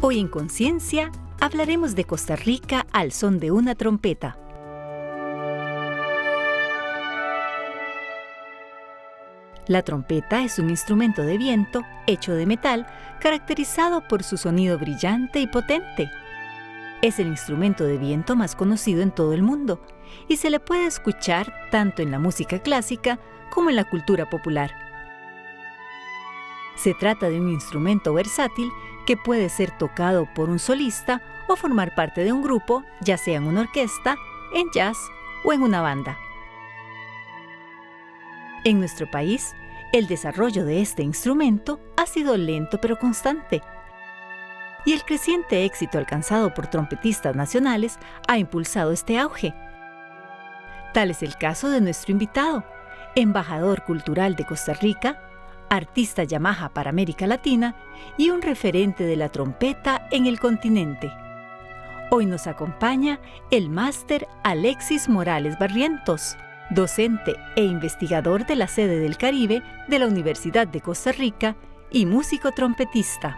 Hoy en Conciencia hablaremos de Costa Rica al son de una trompeta. La trompeta es un instrumento de viento hecho de metal, caracterizado por su sonido brillante y potente. Es el instrumento de viento más conocido en todo el mundo y se le puede escuchar tanto en la música clásica como en la cultura popular. Se trata de un instrumento versátil que puede ser tocado por un solista o formar parte de un grupo, ya sea en una orquesta, en jazz o en una banda. En nuestro país, el desarrollo de este instrumento ha sido lento pero constante, y el creciente éxito alcanzado por trompetistas nacionales ha impulsado este auge. Tal es el caso de nuestro invitado, embajador cultural de Costa Rica, artista Yamaha para América Latina y un referente de la trompeta en el continente. Hoy nos acompaña el máster Alexis Morales Barrientos, docente e investigador de la sede del Caribe de la Universidad de Costa Rica y músico trompetista.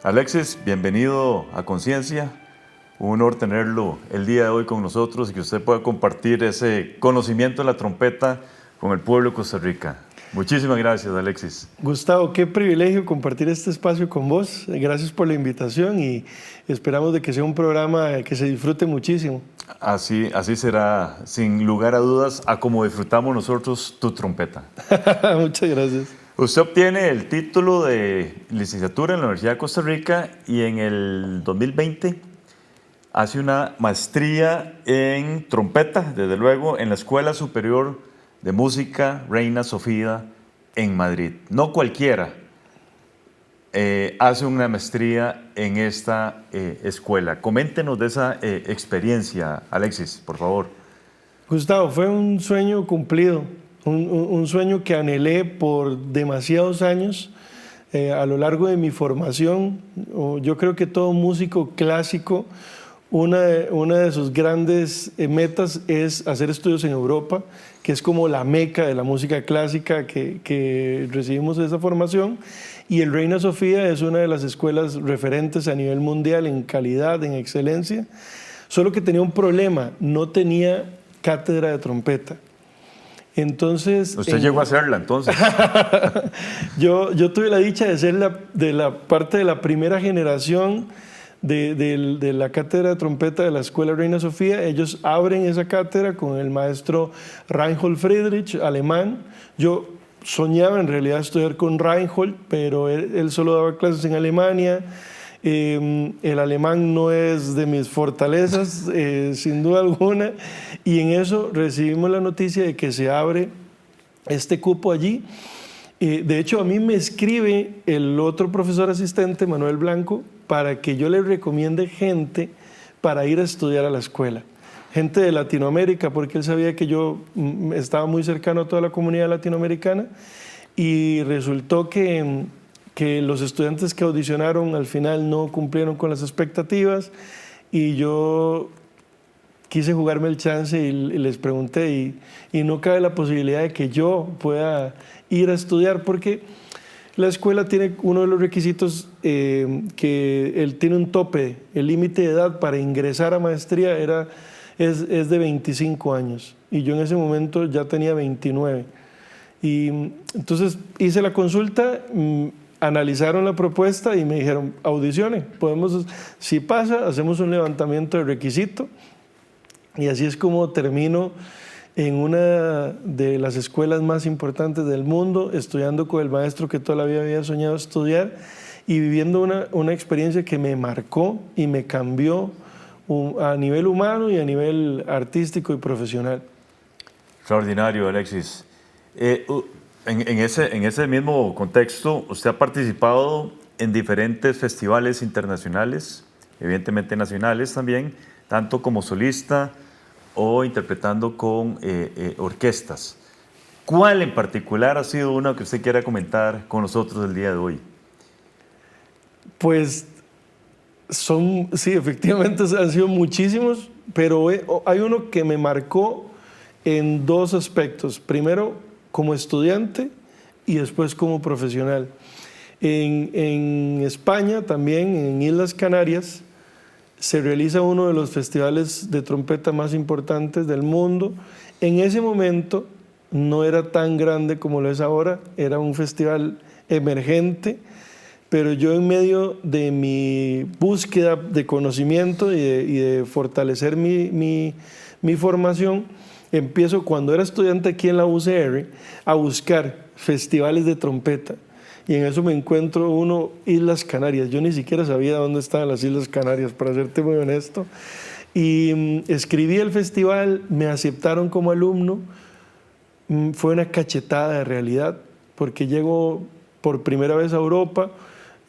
Alexis, bienvenido a Conciencia. Un honor tenerlo el día de hoy con nosotros y que usted pueda compartir ese conocimiento de la trompeta con el pueblo de Costa Rica. Muchísimas gracias, Alexis. Gustavo, qué privilegio compartir este espacio con vos. Gracias por la invitación y esperamos de que sea un programa que se disfrute muchísimo. Así será, sin lugar a dudas, a como disfrutamos nosotros tu trompeta. Muchas gracias. Usted obtiene el título de licenciatura en la Universidad de Costa Rica y en el 2020 hace una maestría en trompeta, desde luego, en la Escuela Superior de Música Reina Sofía en Madrid. No cualquiera hace una maestría en esta escuela. Coméntenos de esa experiencia, Alexis, por favor. Gustavo, fue un sueño cumplido. Un sueño que anhelé por demasiados años a lo largo de mi formación. Yo creo que todo músico clásico, una de sus grandes metas es hacer estudios en Europa, que es como la meca de la música clásica que recibimos esa formación. Y el Reina Sofía es una de las escuelas referentes a nivel mundial en calidad, en excelencia. Solo que tenía un problema, no tenía cátedra de trompeta. Entonces, ¿usted llegó a hacerla entonces? yo tuve la dicha de ser de la parte de la primera generación de la cátedra de trompeta de la Escuela Reina Sofía. Ellos abren esa cátedra con el maestro Reinhold Friedrich, alemán. Yo soñaba en realidad estudiar con Reinhold, pero él solo daba clases en Alemania. El alemán no es de mis fortalezas, sin duda alguna, y en eso recibimos la noticia de que se abre este cupo allí. De hecho, a mí me escribe el otro profesor asistente, Manuel Blanco, para que yo le recomiende gente para ir a estudiar a la escuela. Gente de Latinoamérica, porque él sabía que yo estaba muy cercano a toda la comunidad latinoamericana, y resultó que los estudiantes que audicionaron al final no cumplieron con las expectativas, y yo quise jugarme el chance y les pregunté, y no cabe la posibilidad de que yo pueda ir a estudiar, porque la escuela tiene uno de los requisitos que él tiene un tope, el límite de edad para ingresar a maestría es de 25 años, y yo en ese momento ya tenía 29. Y entonces hice la consulta, analizaron la propuesta y me dijeron, audicione, si pasa, hacemos un levantamiento de requisito. Y así es como termino en una de las escuelas más importantes del mundo, estudiando con el maestro que toda la vida había soñado estudiar y viviendo una experiencia que me marcó y me cambió a nivel humano y a nivel artístico y profesional. Extraordinario, Alexis. En ese mismo contexto, usted ha participado en diferentes festivales internacionales, evidentemente nacionales también, tanto como solista o interpretando con orquestas. ¿Cuál en particular ha sido uno que usted quiera comentar con nosotros el día de hoy? Pues Sí, efectivamente han sido muchísimos, pero hay uno que me marcó en dos aspectos. Primero, como estudiante y después como profesional. En España, también en Islas Canarias, se realiza uno de los festivales de trompeta más importantes del mundo. En ese momento no era tan grande como lo es ahora, era un festival emergente, pero yo en medio de mi búsqueda de conocimiento y de fortalecer mi formación, empiezo cuando era estudiante aquí en la UCR a buscar festivales de trompeta. Y en eso me encuentro uno, Islas Canarias. Yo ni siquiera sabía dónde estaban las Islas Canarias, para serte muy honesto. Y escribí el festival, me aceptaron como alumno. Fue una cachetada de realidad, porque llego por primera vez a Europa,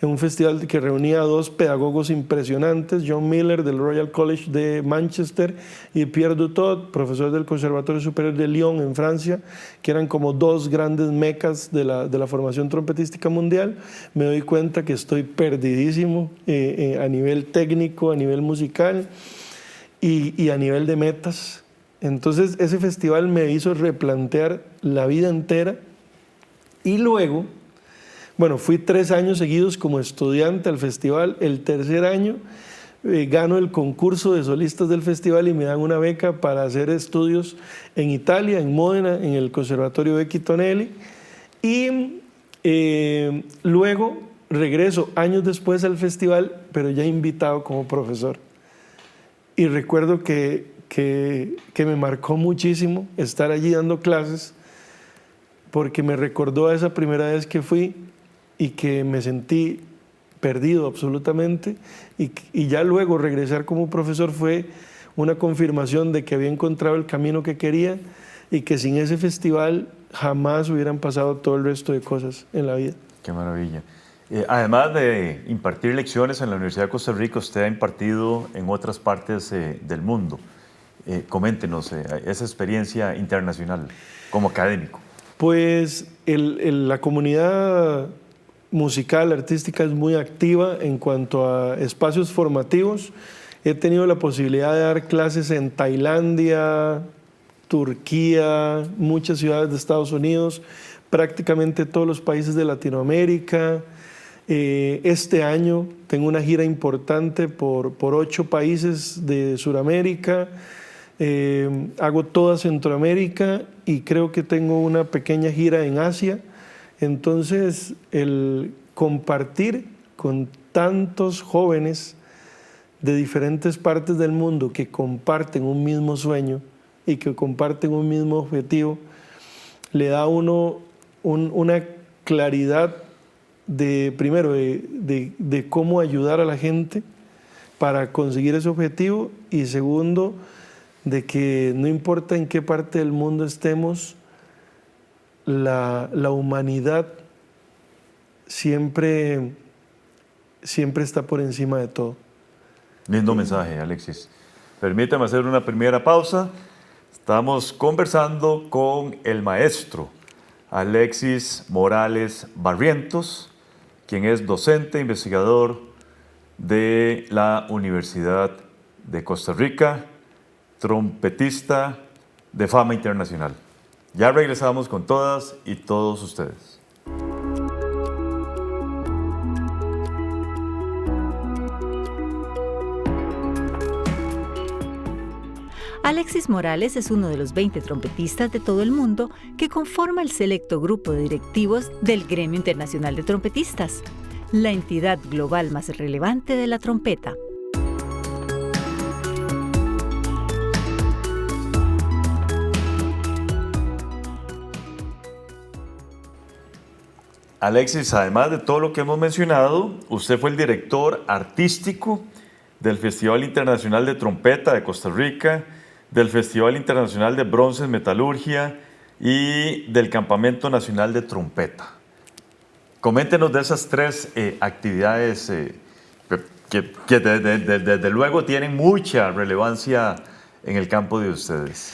en un festival que reunía a dos pedagogos impresionantes, John Miller del Royal College de Manchester y Pierre Dutot, profesor del Conservatorio Superior de Lyon en Francia, que eran como dos grandes mecas de la formación trompetística mundial. Me doy cuenta que estoy perdidísimo a nivel técnico, a nivel musical y a nivel de metas. Entonces ese festival me hizo replantear la vida entera y luego, bueno, fui 3 años seguidos como estudiante al festival. El tercer año gano el concurso de solistas del festival y me dan una beca para hacer estudios en Italia, en Módena, en el Conservatorio Becchi Tonelli. Y luego regreso años después al festival, pero ya invitado como profesor. Y recuerdo que me marcó muchísimo estar allí dando clases, porque me recordó a esa primera vez que fui y que me sentí perdido absolutamente, y ya luego regresar como profesor fue una confirmación de que había encontrado el camino que quería y que sin ese festival jamás hubieran pasado todo el resto de cosas en la vida. Qué maravilla. Además de impartir lecciones en la Universidad de Costa Rica, usted ha impartido en otras partes del mundo. Coméntenos esa experiencia internacional como académico. Pues la comunidad musical, artística es muy activa en cuanto a espacios formativos. He tenido la posibilidad de dar clases en Tailandia, Turquía, muchas ciudades de Estados Unidos, prácticamente todos los países de Latinoamérica. Este año tengo una gira importante por 8 países de Sudamérica. Hago toda Centroamérica y creo que tengo una pequeña gira en Asia. Entonces, el compartir con tantos jóvenes de diferentes partes del mundo que comparten un mismo sueño y que comparten un mismo objetivo, le da a uno una claridad primero de cómo ayudar a la gente para conseguir ese objetivo, y segundo, de que no importa en qué parte del mundo estemos, la humanidad siempre está por encima de todo. Lindo mensaje, Alexis. Permítame hacer una primera pausa. Estamos conversando con el maestro Alexis Morales Barrientos, quien es docente, investigador de la Universidad de Costa Rica, trompetista de fama internacional. Ya regresamos con todas y todos ustedes. Alexis Morales es uno de los 20 trompetistas de todo el mundo que conforma el selecto grupo de directivos del Gremio Internacional de Trompetistas, la entidad global más relevante de la trompeta. Alexis, además de todo lo que hemos mencionado, usted fue el director artístico del Festival Internacional de Trompeta de Costa Rica, del Festival Internacional de Bronce en Metalurgia y del Campamento Nacional de Trompeta. Coméntenos de esas 3 actividades que desde luego tienen mucha relevancia en el campo de ustedes.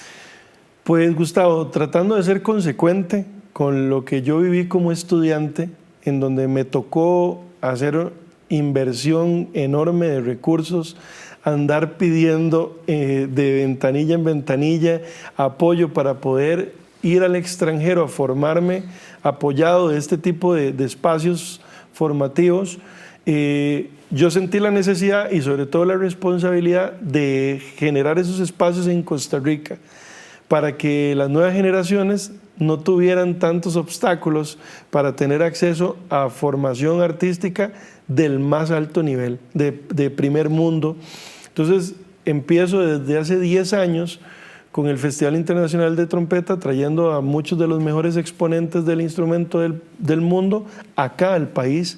Pues Gustavo, tratando de ser consecuente con lo que yo viví como estudiante, en donde me tocó hacer inversión enorme de recursos, andar pidiendo de ventanilla en ventanilla apoyo para poder ir al extranjero a formarme, apoyado de este tipo de espacios formativos. Yo sentí la necesidad y sobre todo la responsabilidad de generar esos espacios en Costa Rica para que las nuevas generaciones no tuvieran tantos obstáculos para tener acceso a formación artística del más alto nivel, de primer mundo. Entonces empiezo desde hace 10 años con el Festival Internacional de Trompeta, trayendo a muchos de los mejores exponentes del instrumento del mundo acá al país.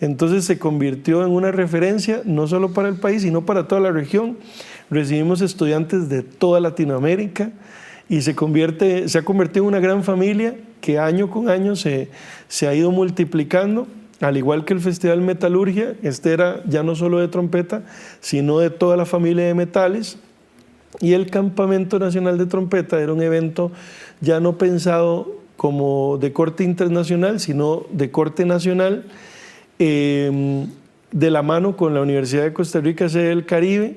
Entonces se convirtió en una referencia no solo para el país, sino para toda la región. Recibimos estudiantes de toda Latinoamérica y se ha convertido en una gran familia que año con año se ha ido multiplicando, al igual que el Festival Metalurgia. Este era ya no solo de trompeta, sino de toda la familia de metales. Y el Campamento Nacional de Trompeta era un evento ya no pensado como de corte internacional, sino de corte nacional, de la mano con la Universidad de Costa Rica, sede del Caribe,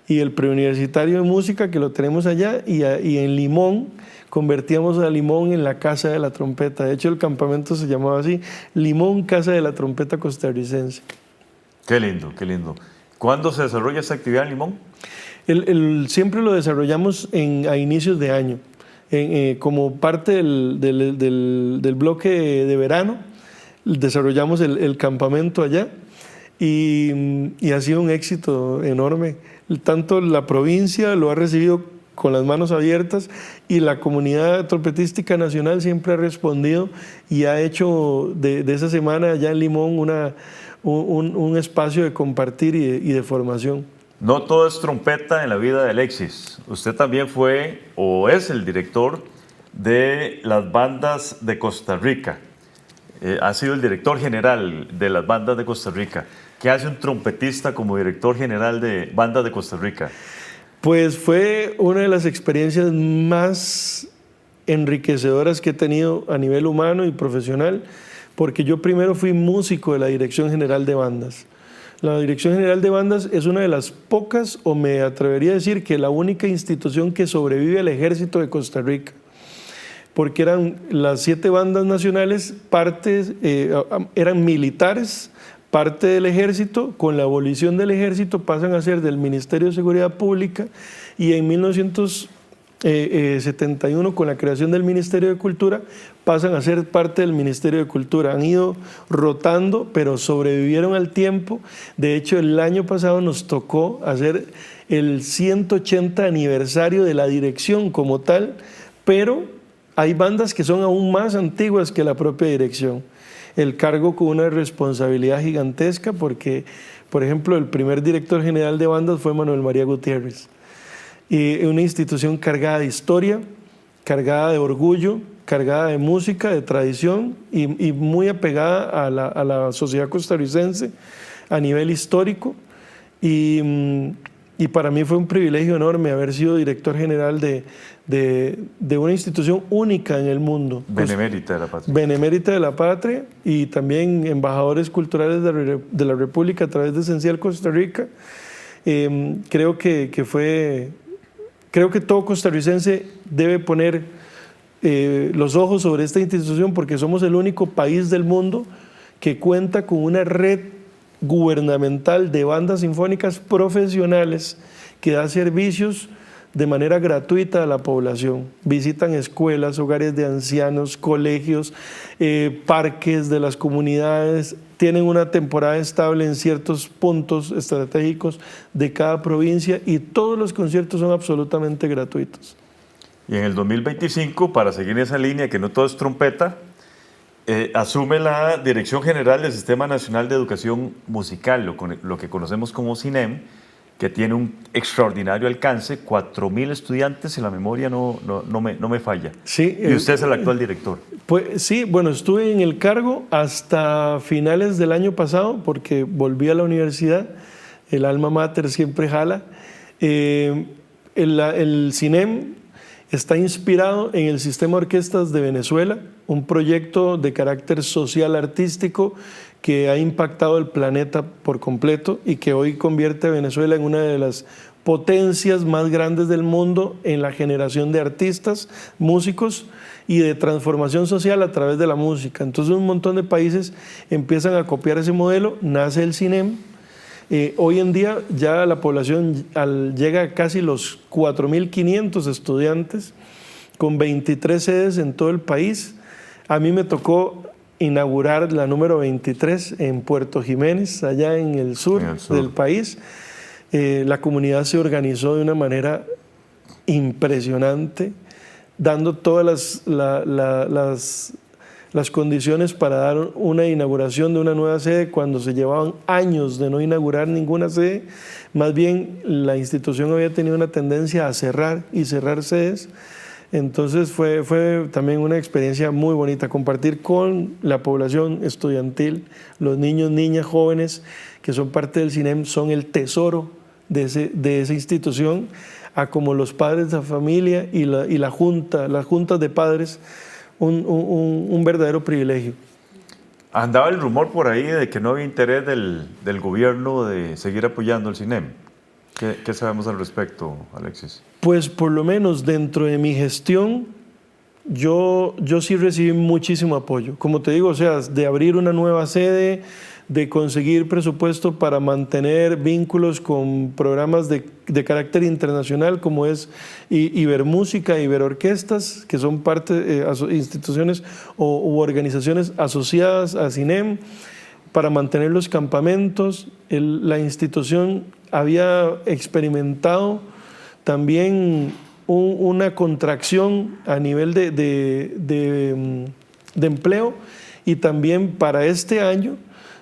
y el Preuniversitario de Música, que lo tenemos allá, y en Limón, convertíamos a Limón en la Casa de la Trompeta. De hecho, el campamento se llamaba así, Limón, Casa de la Trompeta Costarricense. Qué lindo, qué lindo. ¿Cuándo se desarrolla esta actividad en Limón? Siempre lo desarrollamos a inicios de año, como parte del bloque de verano. Desarrollamos el campamento allá y ha sido un éxito enorme. Tanto la provincia lo ha recibido con las manos abiertas y la comunidad trompetística nacional siempre ha respondido y ha hecho de esa semana allá en Limón un espacio de compartir y de formación. No todo es trompeta en la vida de Alexis. Usted también fue o es el director de las bandas de Costa Rica. Ha sido el director general de las bandas de Costa Rica. ¿Qué hace un trompetista como director general de bandas de Costa Rica? Pues fue una de las experiencias más enriquecedoras que he tenido a nivel humano y profesional, porque yo primero fui músico de la Dirección General de Bandas. La Dirección General de Bandas es una de las pocas, o me atrevería a decir que la única institución que sobrevive al Ejército de Costa Rica, porque eran las 7 bandas nacionales, eran militares, parte del Ejército. Con la abolición del Ejército pasan a ser del Ministerio de Seguridad Pública, y en 1971, con la creación del Ministerio de Cultura, pasan a ser parte del Ministerio de Cultura. Han ido rotando, pero sobrevivieron al tiempo. De hecho, el año pasado nos tocó hacer el 180 aniversario de la dirección como tal, pero hay bandas que son aún más antiguas que la propia dirección. El cargo con una responsabilidad gigantesca porque, por ejemplo, el primer director general de bandas fue Manuel María Gutiérrez. Y una institución cargada de historia, cargada de orgullo, cargada de música, de tradición y muy apegada a la sociedad costarricense a nivel histórico. Y para mí fue un privilegio enorme haber sido director general de una institución única en el mundo. Benemérita de la Patria. Benemérita de la Patria, y también embajadores culturales de la República a través de Esencial Costa Rica. Creo que todo costarricense debe poner los ojos sobre esta institución, porque somos el único país del mundo que cuenta con una red gubernamental de bandas sinfónicas profesionales que da servicios de manera gratuita a la población. Visitan escuelas, hogares de ancianos, colegios, parques de las comunidades, tienen una temporada estable en ciertos puntos estratégicos de cada provincia, y todos los conciertos son absolutamente gratuitos. Y en el 2025, para seguir esa línea que no todo es trompeta, asume la Dirección General del Sistema Nacional de Educación Musical, lo que conocemos como CINEM, que tiene un extraordinario alcance, 4.000 estudiantes, si la memoria no me falla. Sí, y usted es el actual director. Pues sí, bueno, estuve en el cargo hasta finales del año pasado, porque volví a la universidad, el alma mater siempre jala. El CINEM está inspirado en el Sistema de Orquestas de Venezuela, un proyecto de carácter social artístico que ha impactado el planeta por completo y que hoy convierte a Venezuela en una de las potencias más grandes del mundo en la generación de artistas, músicos y de transformación social a través de la música. Entonces un montón de países empiezan a copiar ese modelo, nace el CINEM. Hoy en día ya la población llega a casi los 4.500 estudiantes con 23 sedes en todo el país. A mí me tocó inaugurar la número 23 en Puerto Jiménez, allá en el sur del país. La comunidad se organizó de una manera impresionante, dando todas las condiciones para dar una inauguración de una nueva sede cuando se llevaban años de no inaugurar ninguna sede. Más bien la institución había tenido una tendencia a cerrar y cerrar sedes. Entonces fue también una experiencia muy bonita, compartir con la población estudiantil, los niños, niñas, jóvenes que son parte del CINEM, son el tesoro de esa institución, a como los padres de la familia y las juntas de padres, un verdadero privilegio. Andaba el rumor por ahí de que no había interés del gobierno de seguir apoyando el CINEM. ¿Qué sabemos al respecto, Alexis? Pues por lo menos dentro de mi gestión, yo sí recibí muchísimo apoyo. Como te digo, o sea, de abrir una nueva sede, de conseguir presupuesto para mantener vínculos con programas de carácter internacional como es Ibermúsica, Iberorquestas, que son parte instituciones u organizaciones asociadas a CINEM, para mantener los campamentos. La institución había experimentado también una contracción a nivel de empleo, y también para este año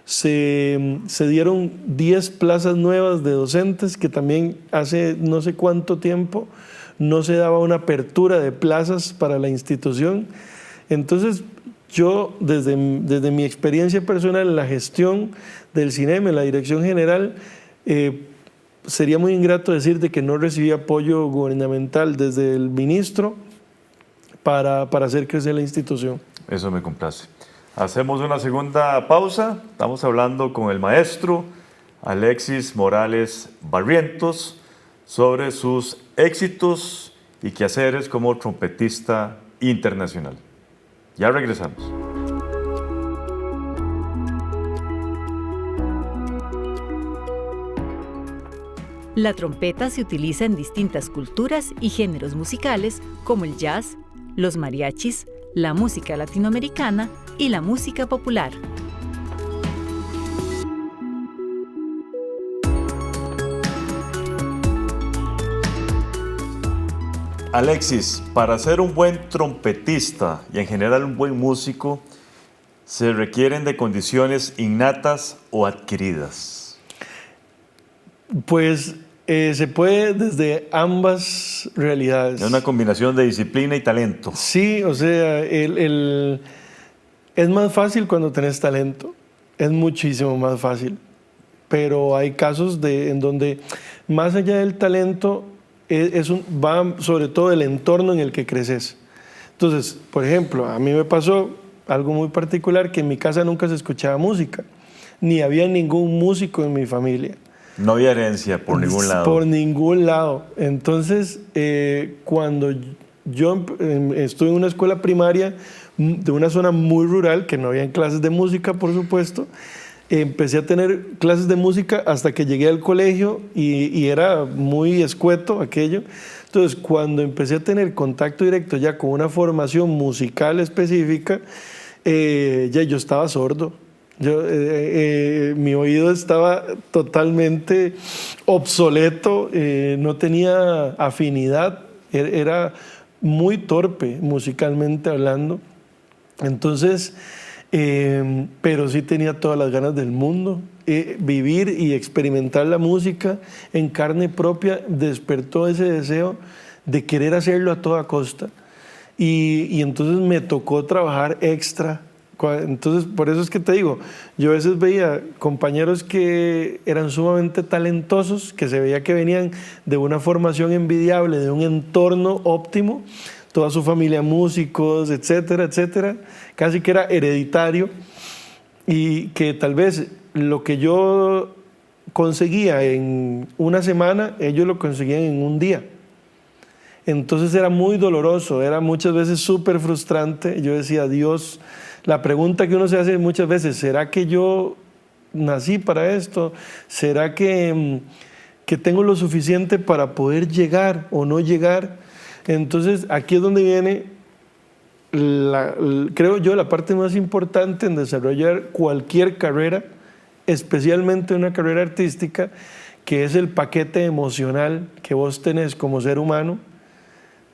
se dieron 10 plazas nuevas de docentes, que también hace no sé cuánto tiempo no se daba una apertura de plazas para la institución. Entonces yo, desde mi experiencia personal en la gestión del CINEM, en la dirección general, sería muy ingrato decirte que no recibí apoyo gubernamental desde el ministro para hacer crecer la institución. Eso me complace. Hacemos una segunda pausa. Estamos hablando con el maestro Alexis Morales Barrientos sobre sus éxitos y quehaceres como trompetista internacional. Ya regresamos. La trompeta se utiliza en distintas culturas y géneros musicales como el jazz, los mariachis, la música latinoamericana y la música popular. Alexis, para ser un buen trompetista y en general un buen músico, ¿se requieren de condiciones innatas o adquiridas? Pues se puede desde ambas realidades. Es una combinación de disciplina y talento. Sí, o sea, es más fácil cuando tenés talento, es muchísimo más fácil, pero hay casos en donde más allá del talento va sobre todo el entorno en el que creces. Entonces, por ejemplo, a mí me pasó algo muy particular, que en mi casa nunca se escuchaba música, ni había ningún músico en mi familia. No había herencia por ningún lado. Por ningún lado. Entonces, cuando yo estuve en una escuela primaria de una zona muy rural, que no había clases de música, por supuesto, empecé a tener clases de música hasta que llegué al colegio y era muy escueto aquello. Entonces, cuando empecé a tener contacto directo ya con una formación musical específica, ya yo estaba sordo. Mi oído estaba totalmente obsoleto, no tenía afinidad, era muy torpe musicalmente hablando. Entonces, pero sí tenía todas las ganas del mundo. Vivir y experimentar la música en carne propia despertó ese deseo de querer hacerlo a toda costa. Y entonces me tocó trabajar extra. Entonces, por eso es que te digo, yo a veces veía compañeros que eran sumamente talentosos, que se veía que venían de una formación envidiable, de un entorno óptimo, toda su familia músicos, etcétera, etcétera, casi que era hereditario, y que tal vez lo que yo conseguía en una semana, ellos lo conseguían en un día. Entonces era muy doloroso, era muchas veces súper frustrante. Yo decía, Dios, la pregunta que uno se hace muchas veces, ¿será que yo nací para esto? ¿Será que tengo lo suficiente para poder llegar o no llegar? Entonces aquí es donde viene, creo yo, la parte más importante en desarrollar cualquier carrera, especialmente una carrera artística, que es el paquete emocional que vos tenés como ser humano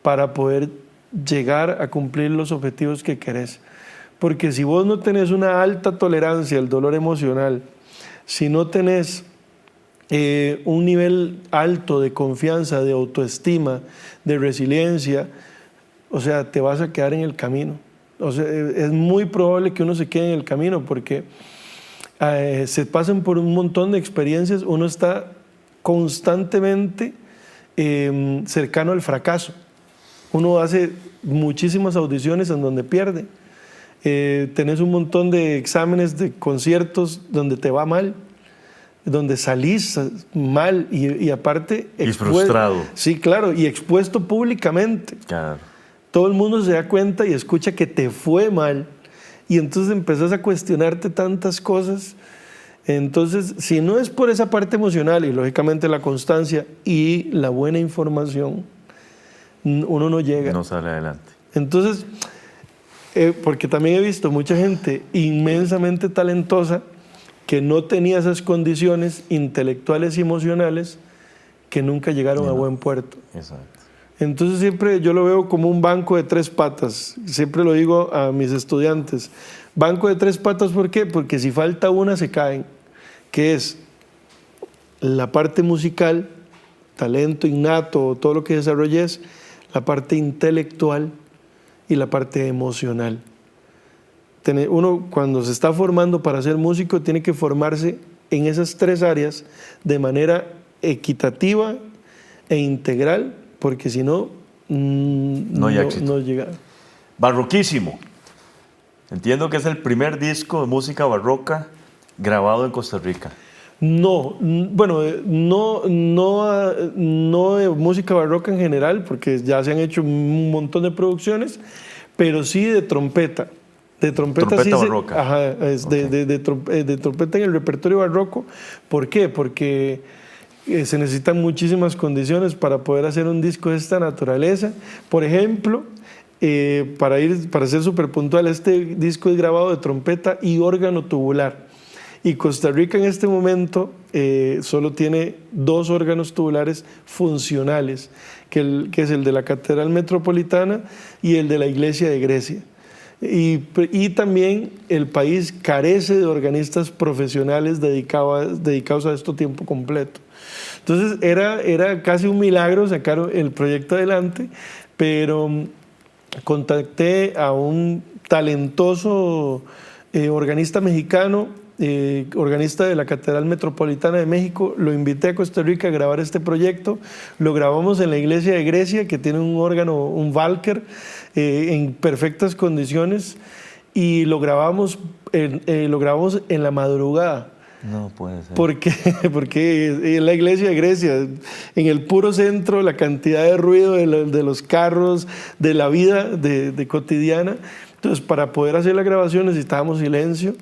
para poder llegar a cumplir los objetivos que querés. Porque si vos no tenés una alta tolerancia al dolor emocional, si no tenés un nivel alto de confianza, de autoestima, de resiliencia, o sea, te vas a quedar en el camino. O sea, es muy probable que uno se quede en el camino porque se pasan por un montón de experiencias, uno está constantemente cercano al fracaso. Uno hace muchísimas audiciones en donde pierde. Tenés un montón de exámenes de conciertos donde te va mal, donde salís mal y aparte... Y frustrado. Sí, claro, y expuesto públicamente. Claro. Todo el mundo se da cuenta y escucha que te fue mal y entonces empezás a cuestionarte tantas cosas. Entonces, si no es por esa parte emocional y lógicamente la constancia y la buena información, uno no llega. No sale adelante. Entonces, porque también he visto mucha gente inmensamente talentosa que no tenía esas condiciones intelectuales y emocionales que nunca llegaron a buen puerto. Exacto. Entonces siempre yo lo veo como un banco de 3 patas. Siempre lo digo a mis estudiantes. Banco de 3 patas, ¿por qué? Porque si falta una se caen, que es la parte musical, talento innato, todo lo que desarrolles, la parte intelectual y la parte emocional. Uno cuando se está formando para ser músico tiene que formarse en esas 3 áreas de manera equitativa e integral, porque si no, no llega. Barroquísimo. Entiendo que es el primer disco de música barroca grabado en Costa Rica. No, bueno, no de música barroca en general, porque ya se han hecho un montón de producciones, pero sí de trompeta. De trompeta sí barroca. Ajá, de trompeta en el repertorio barroco. ¿Por qué? Porque se necesitan muchísimas condiciones para poder hacer un disco de esta naturaleza. Por ejemplo, para ser súper puntual, este disco es grabado de trompeta y órgano tubular. Y Costa Rica en este momento solo tiene 2 órganos tubulares funcionales, que es el de la Catedral Metropolitana y el de la Iglesia de Grecia. Y también el país carece de organistas profesionales dedicados a esto tiempo completo. Entonces era casi un milagro sacar el proyecto adelante, pero contacté a un talentoso organista mexicano, organista de la Catedral Metropolitana de México. Lo invité a Costa Rica a grabar este proyecto. Lo grabamos en la Iglesia de Grecia, que tiene un órgano, un Walker, en perfectas condiciones, y lo grabamos en la madrugada. No puede ser. Porque en la Iglesia de Grecia, en el puro centro, la cantidad de ruido de los carros, de la vida de cotidiana. Entonces, para poder hacer la grabación necesitábamos silencio.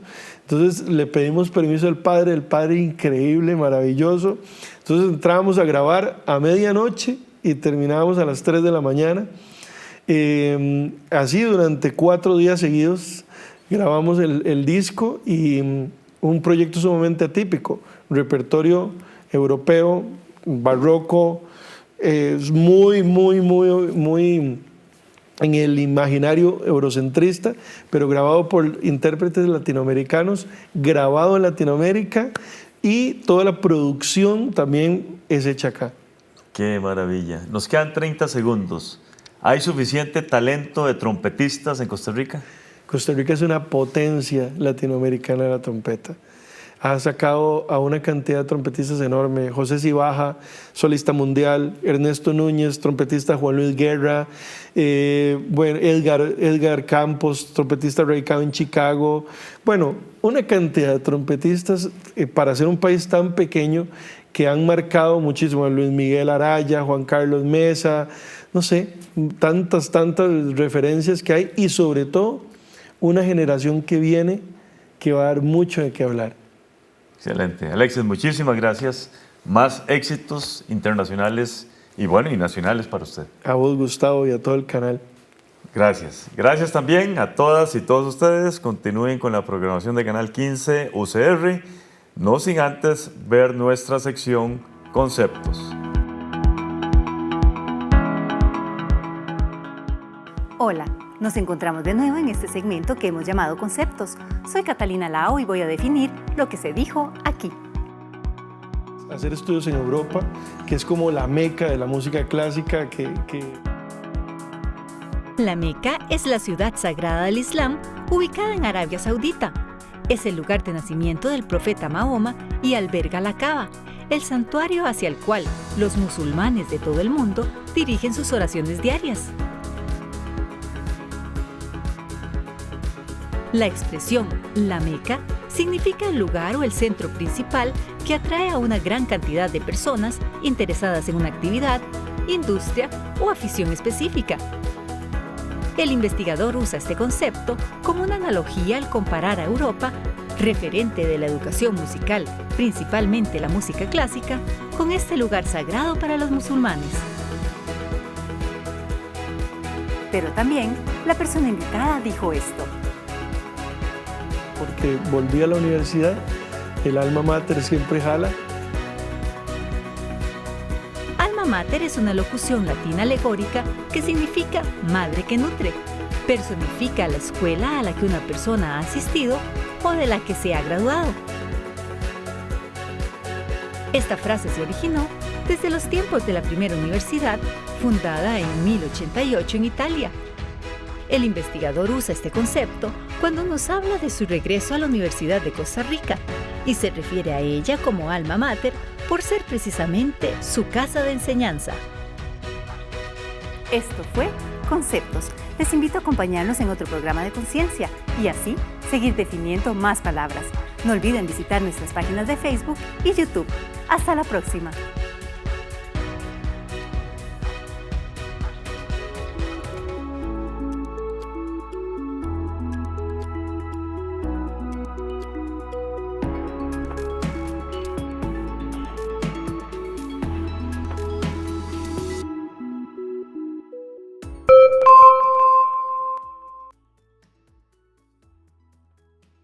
Entonces, le pedimos permiso al padre, el padre increíble, maravilloso. Entonces, entrábamos a grabar a medianoche y terminábamos a las 3 de la mañana. Así durante 4 días seguidos grabamos el disco, y un proyecto sumamente atípico, repertorio europeo, barroco, muy en el imaginario eurocentrista, pero grabado por intérpretes latinoamericanos, grabado en Latinoamérica, y toda la producción también es hecha acá. Qué maravilla. Nos quedan 30 segundos. ¿Hay suficiente talento de trompetistas en Costa Rica? Costa Rica es una potencia latinoamericana de la trompeta. ha sacado a una cantidad de trompetistas enorme. José Cibaja, solista mundial, Ernesto Núñez, trompetista Juan Luis Guerra, Edgar Campos, trompetista radicado en Chicago. Bueno, una cantidad de trompetistas para ser un país tan pequeño que han marcado muchísimo. Luis Miguel Araya, Juan Carlos Mesa, no sé, tantas referencias que hay, y sobre todo una generación que viene que va a dar mucho de qué hablar. Excelente. Alexis, muchísimas gracias. Más éxitos internacionales y nacionales para usted. A vos, Gustavo, y a todo el canal. Gracias. Gracias también a todas y todos ustedes. Continúen con la programación de Canal 15 UCR, no sin antes ver nuestra sección Conceptos. Hola, nos encontramos de nuevo en este segmento que hemos llamado Conceptos. Soy Catalina Lao y voy a definir lo que se dijo aquí. Hacer estudios en Europa, que es como la meca de la música clásica La Meca es la ciudad sagrada del Islam, ubicada en Arabia Saudita. Es el lugar de nacimiento del profeta Mahoma y alberga la Kaaba, el santuario hacia el cual los musulmanes de todo el mundo dirigen sus oraciones diarias. La expresión La Meca significa el lugar o el centro principal que atrae a una gran cantidad de personas interesadas en una actividad, industria o afición específica. El investigador usa este concepto como una analogía al comparar a Europa, referente de la educación musical, principalmente la música clásica, con este lugar sagrado para los musulmanes. Pero también la persona invitada dijo esto. Porque volví a la universidad, el alma mater siempre jala. Alma mater es una locución latina alegórica que significa madre que nutre. Personifica la escuela a la que una persona ha asistido o de la que se ha graduado. Esta frase se originó desde los tiempos de la primera universidad, fundada en 1088 en Italia. El investigador usa este concepto cuando nos habla de su regreso a la Universidad de Costa Rica y se refiere a ella como alma mater por ser precisamente su casa de enseñanza. Esto fue Conceptos. Les invito a acompañarnos en otro programa de conciencia y así seguir definiendo más palabras. No olviden visitar nuestras páginas de Facebook y YouTube. Hasta la próxima.